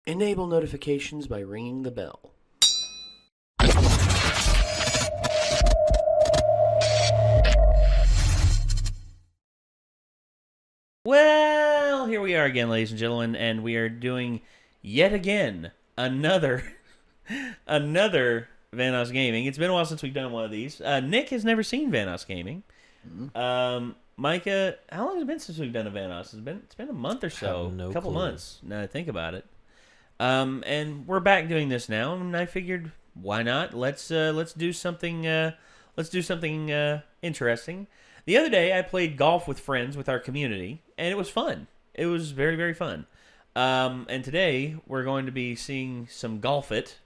Enable notifications by ringing the bell. Well, here we are again, ladies and gentlemen, and we are doing yet again another VanossGaming. It's been a while since we've done one of these. Nick has never seen VanossGaming. Mm-hmm. Micah, how long has it been since we've done a Vanoss? It's been a month or so, a couple months. Now that I think about it. And we're back doing this now, and I figured, why not? Let's do something. Let's do something interesting. The other day, I played golf with friends with our community, and it was fun. It was very, very fun. And today, we're going to be seeing some Golf It.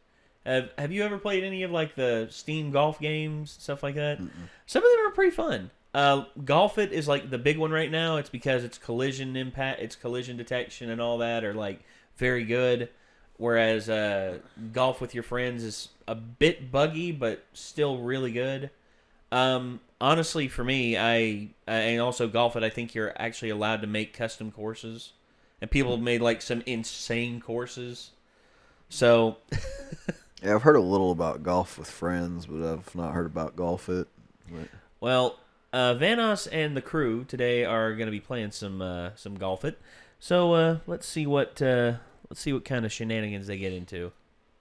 Have you ever played any of like the Steam golf games, stuff like that? Mm-mm. Some of them are pretty fun. Golf It is like the big one right now. It's because its collision impact, its collision detection, and all that are like very good. Whereas golf with your friends is a bit buggy, but still really good. Honestly, for me, and also Golf It, I think you're actually allowed to make custom courses, and people have made like some insane courses. So, yeah, I've heard a little about golf with friends, but I've not heard about Golf It. But... Well, Vanoss and the crew today are going to be playing some Golf It. So let's see what kind of shenanigans they get into.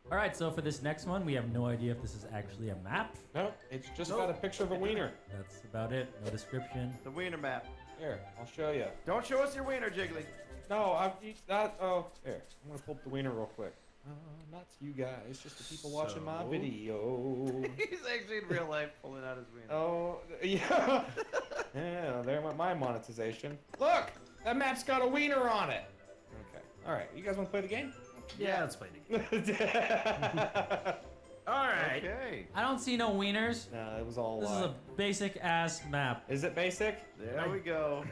All right, so for this next one, we have no idea if this is actually a map. No, it's just got a picture of a wiener. That's about it. No description. The wiener map. Here, I'll show you. Don't show us your wiener, Jiggly. No, here. I'm gonna pull up the wiener real quick. Not you guys, just the people watching my video. He's actually in real life pulling out his wiener. Oh, yeah. Yeah, there went my monetization. Look, that map's got a wiener on it. Okay. All right, you guys want to play the game? Yeah, let's play the game. All right. Okay. I don't see no wieners. No, it was all This is a basic ass map. Is it basic? There we go.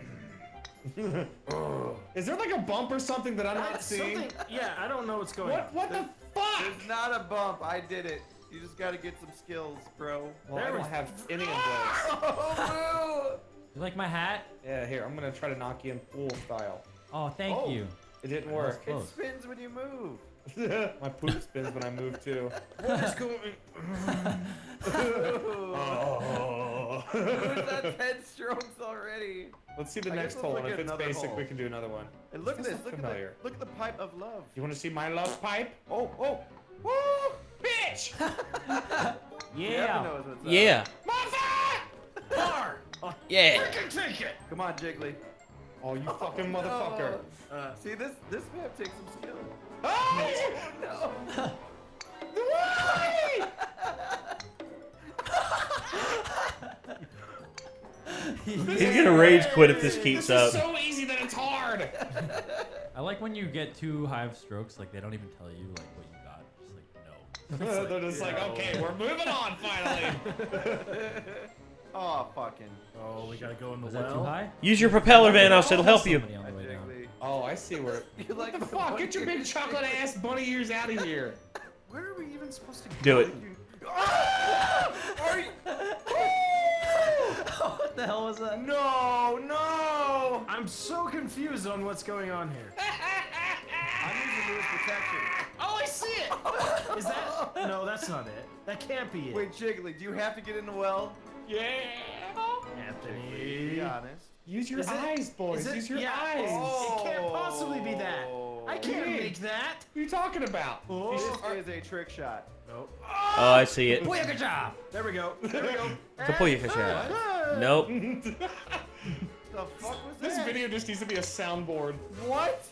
Is there like a bump or something that I'm not seeing? Yeah, I don't know what's going on. What the fuck? There's not a bump. I did it. You just gotta get some skills, bro. Well, I don't have any of those. Oh, You like my hat? Yeah, here, I'm gonna try to knock you in pool style. Oh, thank you. It didn't work. it spins when you move. My poop spins when I move too. What is going on? Who's at 10 strokes already? Let's see the I next guess hole, let's and look if at it's another basic, hole. we can do another one. And look at This this. looks Look at familiar. look at the pipe of love. You want to see my love pipe? Oh, woo, bitch! Yeah. Knows what's up. Yeah. Car. Yeah. Take it. Come on, Jiggly. Oh, you fucking motherfucker! See this map takes some skill. Oh, No. why? He's gonna rage quit if this keeps This up. is so easy that it's hard. I like when you get too high of strokes, like they don't even tell you like what you got. Just like no. They're just like, okay, we're moving on finally. Oh, fucking. Oh, we gotta go in the Was that too well. high? Use your propeller, Vanoss. It'll help you. Somebody on the way down. Jiggly. Oh, I see where. You like What the fuck? Get your big chocolate ass bunny ears out of here. Where are we even supposed to go? Do it. Are you... What the hell was that? No! I'm so confused on what's going on here. I'm using Lewis protection. Oh, I see it! Is that? No, that's not it. That can't be it. Wait, Jiggly, do you have to get in the well? Yeah. Anthony. Be honest. Use your Is it- eyes, boys. is it- Use your yeah. eyes. It can't possibly be that. I can't Hey. make that. What are you talking about? Oh. This is a trick shot. Nope. Oh, I see it. Boy, good job. There we go. There we go. Kapuyaka shot. Nope. The fuck was This that? video just needs to be a soundboard. What?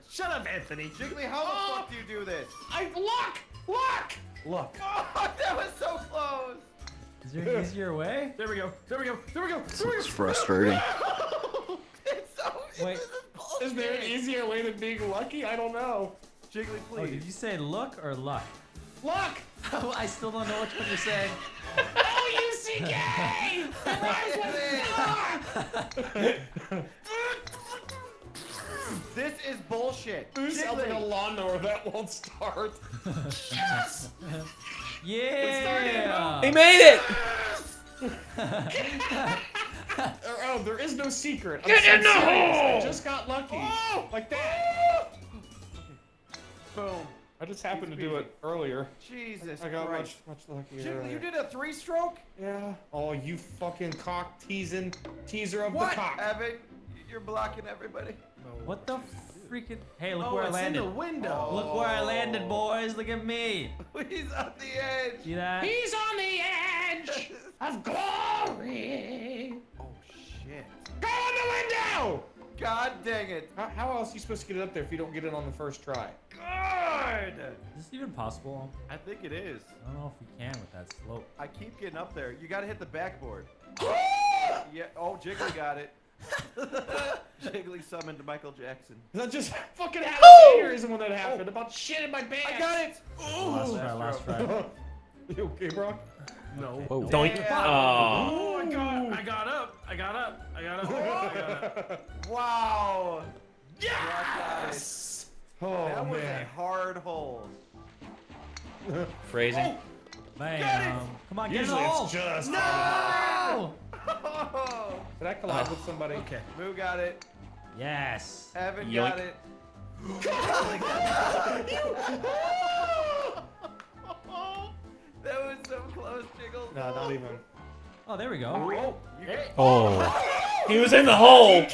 Shut up, Anthony. Jiggly, how the fuck do you do this? Look! Look. Oh, that was so close. Is there an easier way? There we go. There we go. There we go. There we It's go. frustrating. It's so. Wait. This is bullshit. Is there an easier way than being lucky? I don't know. Jiggly, Oh, please. did you say look or luck? Look! I still don't know which one you're saying. L-U-C-K! This is bullshit. Do something a Jiggly. lawnmower that won't start. Yes! Yeah. He made it. Oh, there is no secret. Get in the hole! I just got lucky. Like that. Boom. I just happened to do it earlier. Jesus I got Christ. much luckier. Jiggly, earlier. you did a 3-stroke? Yeah. Oh, you fucking cock teaser of What? the cock. Evan, you're blocking everybody. What the freaking? Hey, look Oh, where I it's in landed. the window. Look where I landed, boys. Look at me. He's on the edge. See that? He's on the edge of glory. Oh, shit. Go in the window! God dang it. How else are you supposed to get it up there if you don't get it on the first try? God. Is this even possible? I think it is. I don't know if we can with that slope. I keep getting up there. You gotta hit the backboard. Yeah. Oh, Jiggly got it. Jiggly summoned Michael Jackson. That just fucking happened aneurysm when that happened. About shit in my pants. I got it. Last try. You okay, Brock? No. Whoa. Doink. Yeah. Oh. Oh, I got up. I got up. Wow. Yes! Oh, That was man. a hard hole. Phrasing. Bam. Come on, get in the Usually hole. it's just... No! Oh, Did I collide with somebody? Okay. Moo got it. Yes. Evan Yoink. got it. That was so close, Jiggles. No, not even. Oh, there we go. Oh, you got Oh. He was in the hole.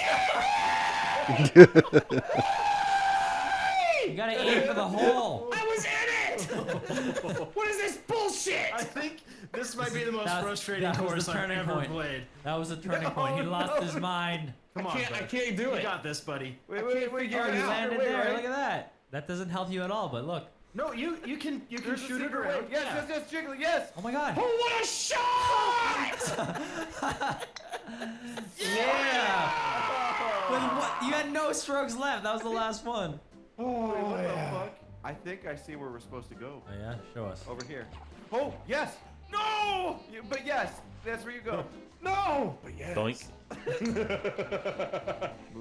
You gotta aim for the hole. I was in it! What is this bullshit? I think this might be the most That- frustrating that was the course I've turning ever point. played. That was a turning point. He lost his mind. Come on, I bud. can't do You it. got this, buddy. Wait, figure Oh, it you out. landed Wait, there. right? Look at that. That doesn't help you at all, but look. No, you can There's a shoot it secret way. around. Yes, Jiggly, yes. Oh my god. Oh, what a shot! Yeah! With what? You had no strokes left. That was the last one. Oh, Wait, what the yeah. fuck? I think I see where we're supposed to go. Oh yeah? Show us. Over here. Oh, yes. No! But yes, that's where you go. No! But yes. Doink.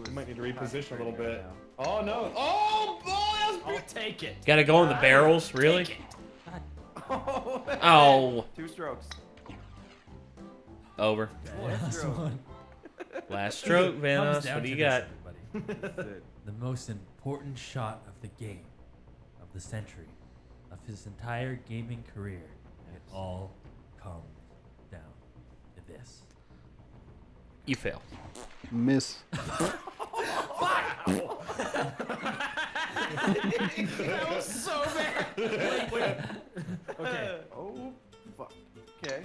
You might need to reposition a little bit. Oh, no. Oh, boy! I'll take it. Gotta go in the barrels, really? God. Oh. Oh. 2 strokes. Over. Last stroke. one. Last stroke, Comes Vanos. down What do to you this, got? everybody. That's it. The most important shot of the game, of the century, of his entire gaming career. It all comes down to this. You fail. Miss. That was so bad. Okay. Oh, fuck. Okay.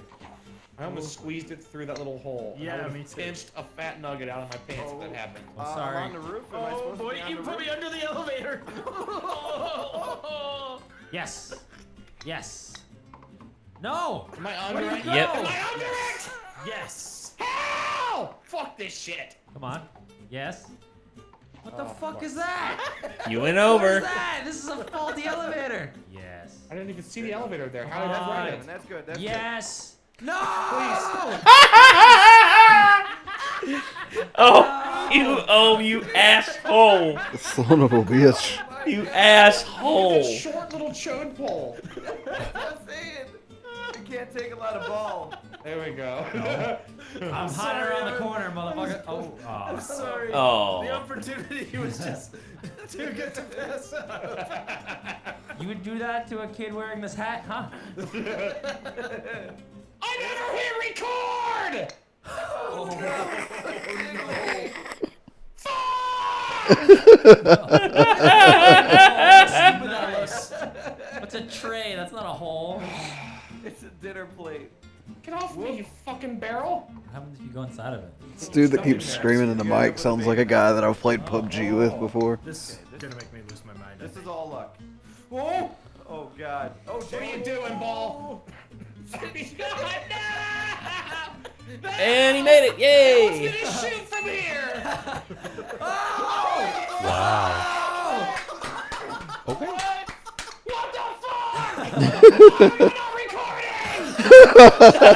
I almost squeezed it through that little hole. and I Yeah, would've me too. pinched a fat nugget out of my pants if that happened. I'm sorry. I'm on the roof. Am I Oh supposed boy, to be on you the put roof? me under the elevator. Yes. Yes. No. Am I under it? Yep. Am I under it? Yes. Hell! Fuck this shit. Come on. Yes. What the Oh, fuck fuck. is that? You went What is over. that? This is a faulty elevator. Yes. I didn't even see the elevator there. How did Come I on. find Evan, it? that's good. That's Yes. No. You asshole. Son of a bitch. You asshole. Short little chode pole. good. That's what I'm saying. You can't take a lot of ball. There we go. I'm hiding around the corner, motherfucker. Oh. I'm sorry. The Oh. opportunity was just too good to pass up. You would do that to a kid wearing this hat, huh? I never hit record! What's a tray? That's not a hole. It's a dinner plate. Get off me, you fucking barrel! What happens if you go inside of it? This dude that keeps screaming in the mic sounds like a guy that I've played PUBG with before. This is Okay, gonna make me lose my mind. This is all luck. Whoa! Oh god. Oh, What are you doing, ball? And he made it. Yay. Gonna shoot from here! Wow. Okay. What the fuck? You're not recording!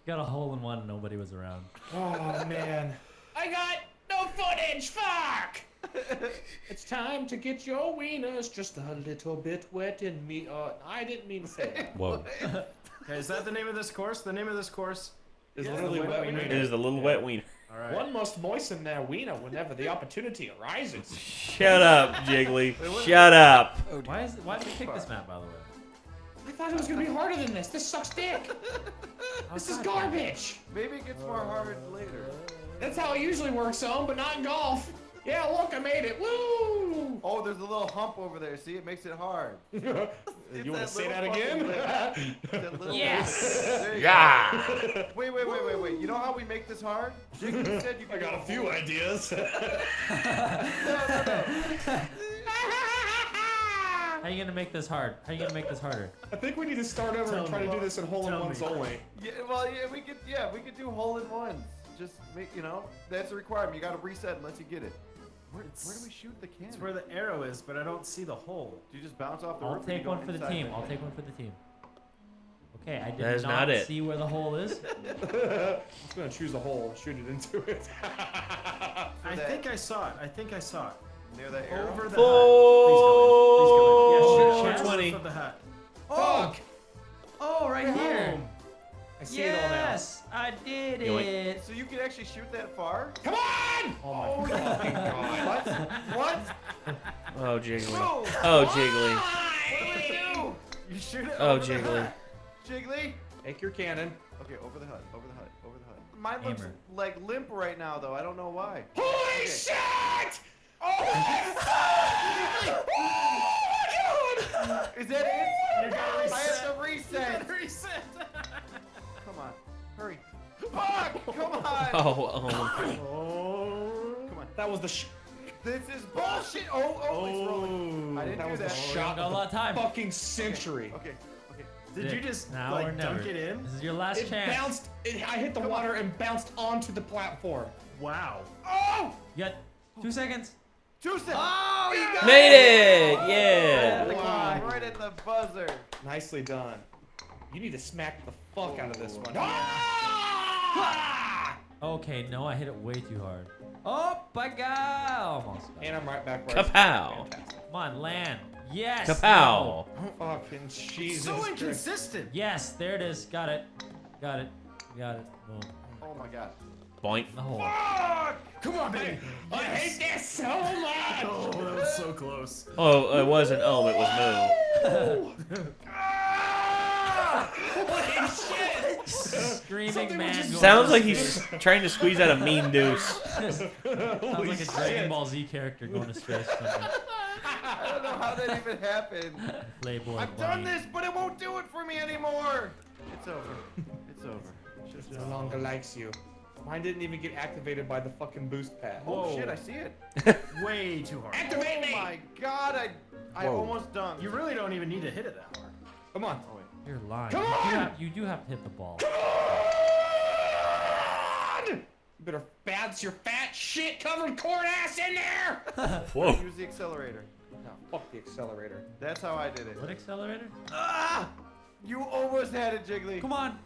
Got a hole in one and nobody was around. Oh man. I got no footage, fuck! It's time to get your wieners just a little bit wet in me. I didn't mean to say that. Whoa. Okay, is that the name of this course? The name of this course It's Yeah, literally the wet wet wiener. It is the little wet wiener. All right. One must moisten their wiener whenever the opportunity arises. Shut up, Jiggly. Shut up. Why did we pick this map, by the way? I thought it was gonna be harder than this. This sucks dick. This is garbage. Maybe it gets more hard later. That's how it usually works, but not in golf. Yeah, look, I made it. Woo! Oh, there's a little hump over there. See, it makes it hard. You want to say that again? Yes! Yeah. Wait. You know how we make this hard? Jiggly said you could I got a few ideas. No. How are you gonna make this hard? How are you gonna make this harder? I think we need to start over and try to do this in hole-in-ones only. We could do hole-in-ones. Just make, that's a requirement. You got to reset unless you get it. Where do we shoot the cannon? It's where the arrow is, but I don't see the hole. Do you just bounce off the I'll roof? take one for the team. I'll take one for the team. Okay, I That did is not not it. see where the hole is. I'm just gonna choose a hole and shoot it into it. I think I saw it. Near that arrow? Over the Oh, hut. Please go ahead. 20. Yeah, shoot it. The hut. Fuck! Oh, right here. I see it all now. Yes, I did Yoink. it. So you can actually shoot that far? Come on! Oh my fucking god. What? Oh, Jiggly. Bro, Oh, Jiggly. what do we do? You shoot it Oh, over the Jiggly. hut. Jiggly? Take your cannon. Okay, over the hut. Mine looks Hammer. like limp right now, though. I don't know why. Holy shit! Oh my god! Is that it? You gotta reset. I have to reset. Reset. Come on. Hurry. Fuck! Come on! Oh. Come on. That was the This is bullshit! Oh, it's rolling. I didn't that do was that. the We shot got a lot of time. fucking century. Okay. Did you just Now or never. dunk it in? This is your last It chance. bounced. I hit the water and bounced onto the platform. Wow. Oh! You got 2 seconds. 2 seconds. Oh, you got Made it! Yeah. Wow. Right at the buzzer. Nicely done. You need to smack the fuck out of this one. Okay, no, I hit it way too hard. Oh, my God. Almost. And I'm right back where Kapow. Fantastic. Come on, land. Yes. Kapow. Fucking Jesus So Christ. inconsistent. Yes, there it is. Got it. Got it. Got it. Boom. Oh my god. Boink. The hole. Come on, baby. I hate this so much! Oh, that was so close. Oh, it wasn't it was moo. Holy shit! Screaming Something man. just- going Sounds to like space. he's trying to squeeze out a mean deuce. Sounds like a Dragon Ball Z character going to space. I don't know how that even happened. Playboy. I've Bunny. done this, but it won't do it for me anymore. It's over. It's over. Just no longer likes you. Mine didn't even get activated by the fucking boost pad. Oh Whoa. shit, I see it. Way too hard. Activate Oh me! my god, I Whoa. almost dunked. You really don't even need to hit it that hard. Come on. Oh, wait. You're lying. Come on! You do have to hit the ball. You better bounce your fat shit covered corn ass in there! Whoa. Use the accelerator. No, fuck the accelerator. That's how I did it. What accelerator? Ah! You almost had it, Jiggly. Come on.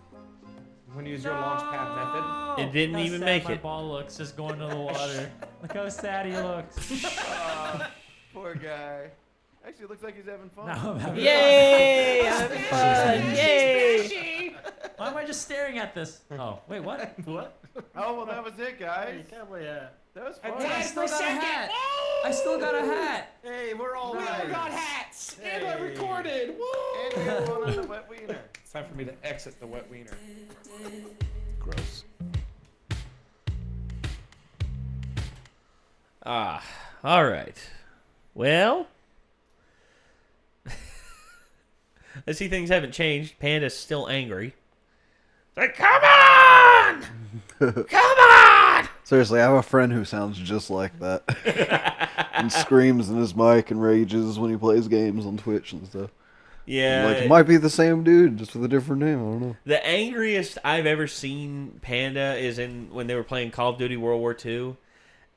I'm gonna use your launch pad method. It didn't Look how even sad make my it. ball looks just going to the water. Look how sad he looks. Poor guy. Actually, it looks like he's having fun. Now I'm having Yay! I'm having fun. Yay! Why am I just staring at this? Oh, wait, what? What? Oh, well, that was it, guys. Hey, cowboy hat. That was I fun. died still for a got a second! hat. Oh! I still got a hat. Hey, we're all We all winners. got hats! And I Hey. recorded! Woo! And we got one on the wet wiener. It's time for me to exit the wet wiener. Gross. Ah, all right. Well, I see things haven't changed. Panda's still angry. It's like, come on! Come on! Seriously, I have a friend who sounds just like that. And screams in his mic and rages when he plays games on Twitch and stuff. Yeah. Like, it might be the same dude, just with a different name. I don't know. The angriest I've ever seen Panda is when they were playing Call of Duty World War II.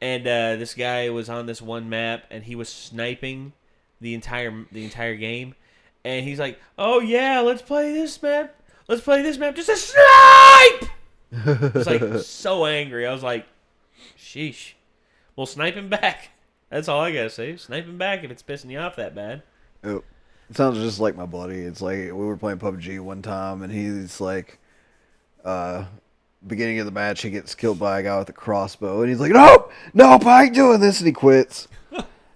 And this guy was on this one map, and he was sniping the entire game. And he's like, "Oh yeah, let's play this map. Let's play this map. Just a snipe!" It's like so angry. I was like, "Sheesh." Well, snipe him back. That's all I gotta say. Snipe him back if it's pissing you off that bad. It sounds just like my buddy. It's like we were playing PUBG one time, and he's like, beginning of the match, he gets killed by a guy with a crossbow, and he's like, "Nope, I ain't doing this," and he quits.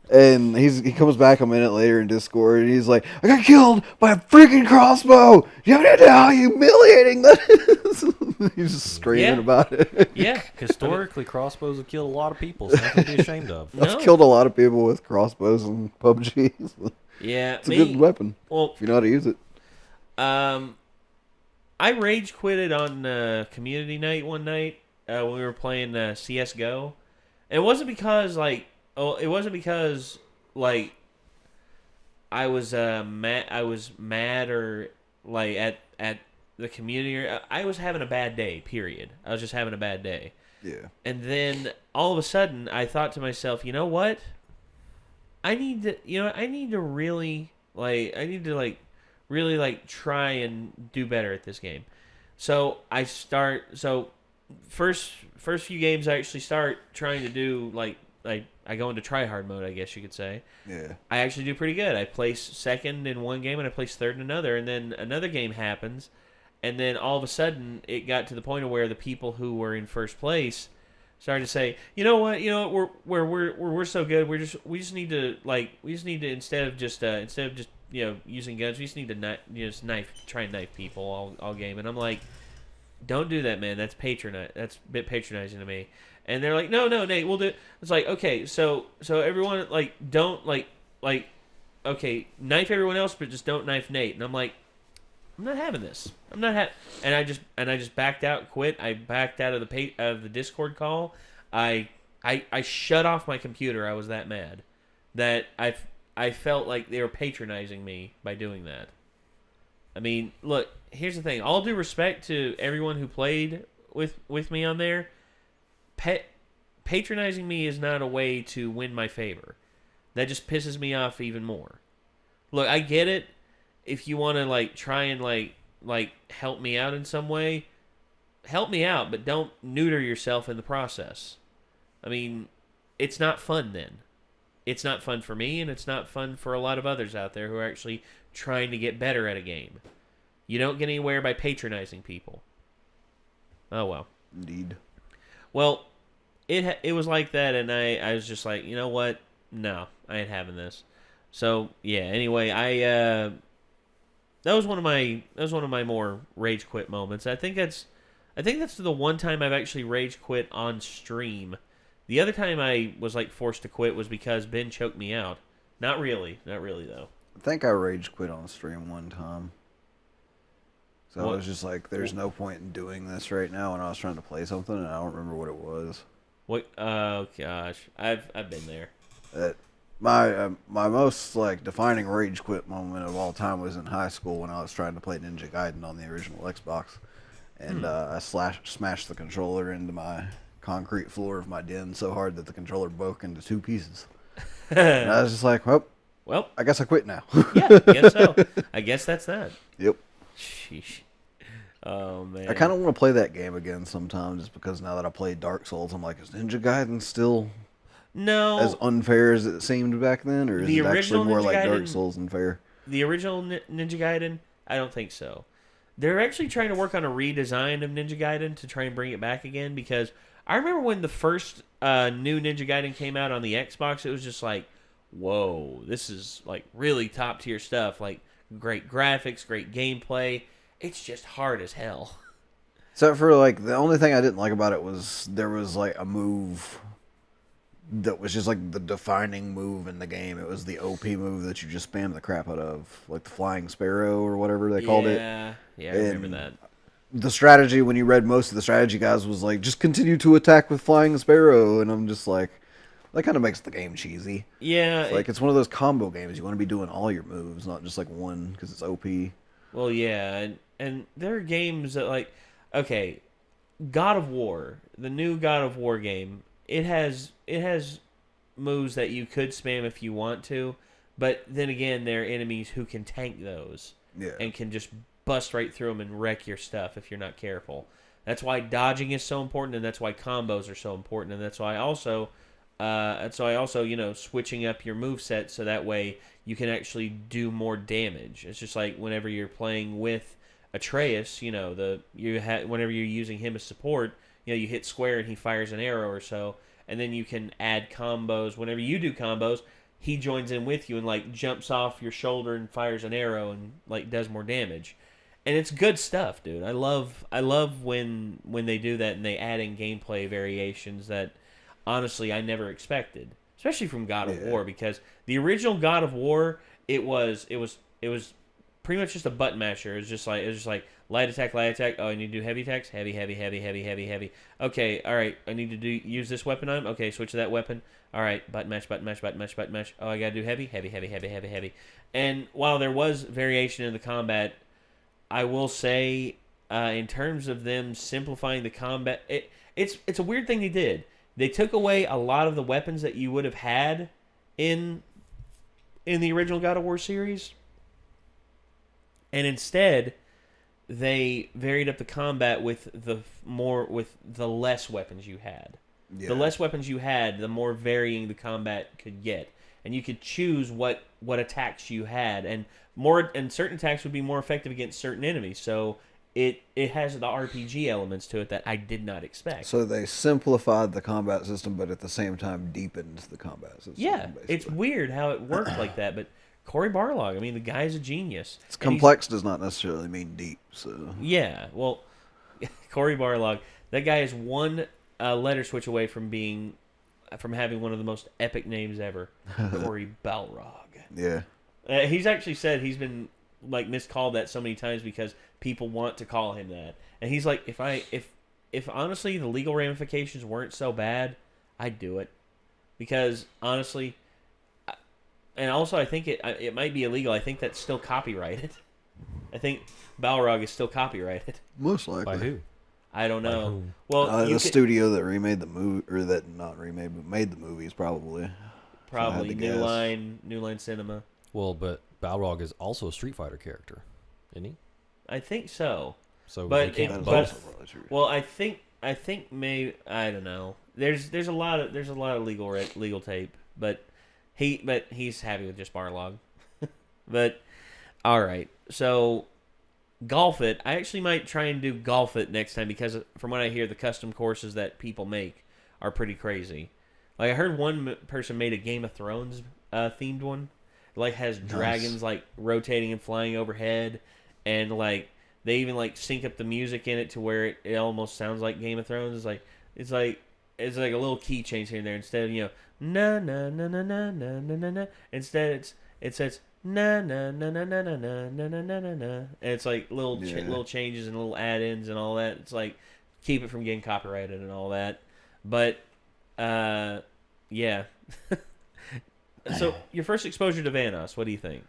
And he comes back a minute later in Discord, and he's like, "I got killed by a freaking crossbow. Do you have any idea how humiliating that is?" He's just screaming about it. Yeah. Historically, crossbows have killed a lot of people. So nothing to be ashamed of. I've killed a lot of people with crossbows in PUBG. Yeah. It's a good weapon. Well, if you know how to use it. I rage quitted on community night one night when we were playing CS:GO. It wasn't because like I was mad or like at the community. I was having a bad day. Period. I was just having a bad day. Yeah. And then all of a sudden, I thought to myself, you know what? I need to really try and do better at this game. So first few games I actually start trying to do I go into try hard mode, I guess you could say. Yeah. I actually do pretty good. I place second in one game and I place third in another, and then another game happens, and then all of a sudden it got to the point of where the people who were in first place started to say, you know what, we're so good, we just need to instead of just using guns, we just need to try and knife people all game. And I'm like, don't do that, man. That's a bit patronizing to me. And they're like, no, Nate, we'll do it. It's like, okay, so everyone don't okay, knife everyone else, but just don't knife Nate. And I'm like, I'm not having this. And I just backed out, quit. I backed out of the Discord call. I shut off my computer. I was that mad that I felt like they were patronizing me by doing that. I mean, look, here's the thing. All due respect to everyone who played with me on there, patronizing me is not a way to win my favor. That just pisses me off even more. Look, I get it. If you want to try and help me out in some way, help me out, but don't neuter yourself in the process. I mean, it's not fun then. It's not fun for me, and it's not fun for a lot of others out there who are actually trying to get better at a game. You don't get anywhere by patronizing people. Oh, well. Indeed. Well, it was like that, and I was just like, you know what? No, I ain't having this. So, yeah, anyway, that was one of my more rage quit moments. I think that's the one time I've actually rage quit on stream. The other time I was forced to quit was because Ben choked me out. Not really though. I think I rage quit on stream one time. So I was just like, there's no point in doing this right now, and I was trying to play something, and I don't remember what it was. What? Oh gosh, I've been there. My most defining rage quit moment of all time was in high school when I was trying to play Ninja Gaiden on the original Xbox, and I smashed the controller into my concrete floor of my den so hard that the controller broke into 2 pieces. And I was just like, well, I guess I quit now. Yeah, I guess so. I guess that's that. Yep. Sheesh. Oh man. I kind of want to play that game again sometime, just because now that I played Dark Souls, I'm like, is Ninja Gaiden still as unfair as it seemed back then, or is it actually more like Dark Souls unfair? The original Ninja Gaiden, I don't think so. They're actually trying to work on a redesign of Ninja Gaiden to try and bring it back again, because I remember when the first new Ninja Gaiden came out on the Xbox, it was just like, whoa, this is really top tier stuff, great graphics, great gameplay. It's just hard as hell. Except for the only thing I didn't like about it was there was a move that was just the defining move in the game. It was the OP move that you just spam the crap out of, the Flying Sparrow or whatever they called it. Yeah, I remember that. The strategy, when you read most of the strategy guys, was just continue to attack with Flying Sparrow, and I'm just like, that kind of makes the game cheesy. Yeah. It's one of those combo games. You want to be doing all your moves, not just one because it's OP. Well, yeah, and there are games that okay, God of War, the new God of War game, it has moves that you could spam if you want to, but then again, there are enemies who can tank those. Yeah. And can just bust right through them and wreck your stuff if you're not careful. That's why dodging is so important, and that's why combos are so important, and that's why also switching up your moveset so that way you can actually do more damage. It's just whenever you're playing with Atreus, whenever you're using him as support, you hit square and he fires an arrow or so, and then you can add combos. Whenever you do combos, he joins in with you and like jumps off your shoulder and fires an arrow and like does more damage. And it's good stuff, dude. I love when they do that and they add in gameplay variations that honestly I never expected, especially from God of War, because the original God of War, it was pretty much just a button masher. It was just like light attack. Oh, I need to do heavy attacks. Heavy. Okay, all right. I need to use this weapon on him. Okay, switch to that weapon. All right, button mash. Oh, I gotta do heavy. And while there was variation in the combat, I will say, in terms of them simplifying the combat, it's a weird thing they did. They took away a lot of the weapons that you would have had in the original God of War series, and instead they varied up the combat with the less weapons you had. Yeah. The less weapons you had, the more varying the combat could get, and you could choose what attacks you had, and certain attacks would be more effective against certain enemies. So it has the RPG elements to it that I did not expect. So they simplified the combat system, but at the same time deepened the combat system. Yeah, basically. It's weird how it worked like that, but Cory Barlog, I mean, the guy's a genius. It's complex does not necessarily mean deep. So yeah, well, Cory Barlog, that guy is one letter switch away from having one of the most epic names ever, Cory Balrog. Yeah, he's actually said he's been like miscalled that so many times because people want to call him that, and he's like, if honestly the legal ramifications weren't so bad, I'd do it, because honestly. And also, I think it might be illegal. I think that's still copyrighted. I think Balrog is still copyrighted. Most likely. By who? I don't know. Well, the studio that remade the movie, or that not remade, but made the movies, probably. Probably New Line Cinema. Well, but Balrog is also a Street Fighter character, isn't he? I think so. So, but well, I think maybe I don't know. There's a lot of legal tape, but. He's happy with just Barlog. But, alright. So, Golf It. I actually might try and do Golf It next time because from what I hear, the custom courses that people make are pretty crazy. Like, I heard one person made a Game of Thrones themed one. It, like, has dragons, like, rotating and flying overhead. And, like, they even, like, sync up the music in it to where it almost sounds like Game of Thrones. It's like a little key change here and there. Instead of, na na na na na na na na na. Instead, it says na na na na na na na na na na na. And it's like little changes and little add-ins and all that. It's like keep it from getting copyrighted and all that. But yeah. So your first exposure to Vanoss, what do you think?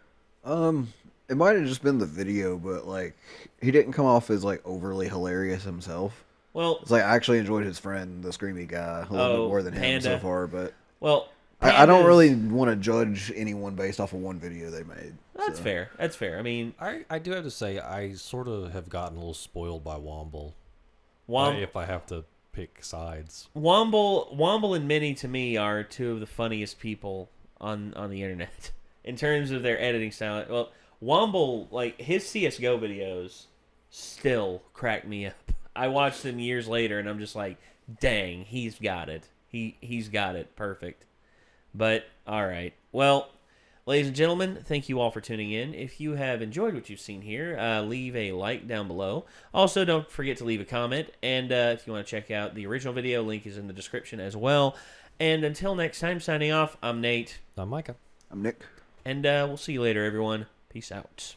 It might have just been the video, but like he didn't come off as like overly hilarious himself. Well, it's like I actually enjoyed his friend, the screamy guy, a little bit more than him so far. But I don't really want to judge anyone based off of one video they made. That's fair. That's fair. I mean, I do have to say I sort of have gotten a little spoiled by Womble. If I have to pick sides, Womble and Minnie to me are two of the funniest people on the internet in terms of their editing style. Well, Womble, like his CS:GO videos, still crack me up. I watched them years later, and I'm just like, dang, he's got it. He's got it perfect. But, all right. Well, ladies and gentlemen, thank you all for tuning in. If you have enjoyed what you've seen here, leave a like down below. Also, don't forget to leave a comment. And if you want to check out the original video, link is in the description as well. And until next time, signing off, I'm Nate. I'm Micah. I'm Nick. And we'll see you later, everyone. Peace out.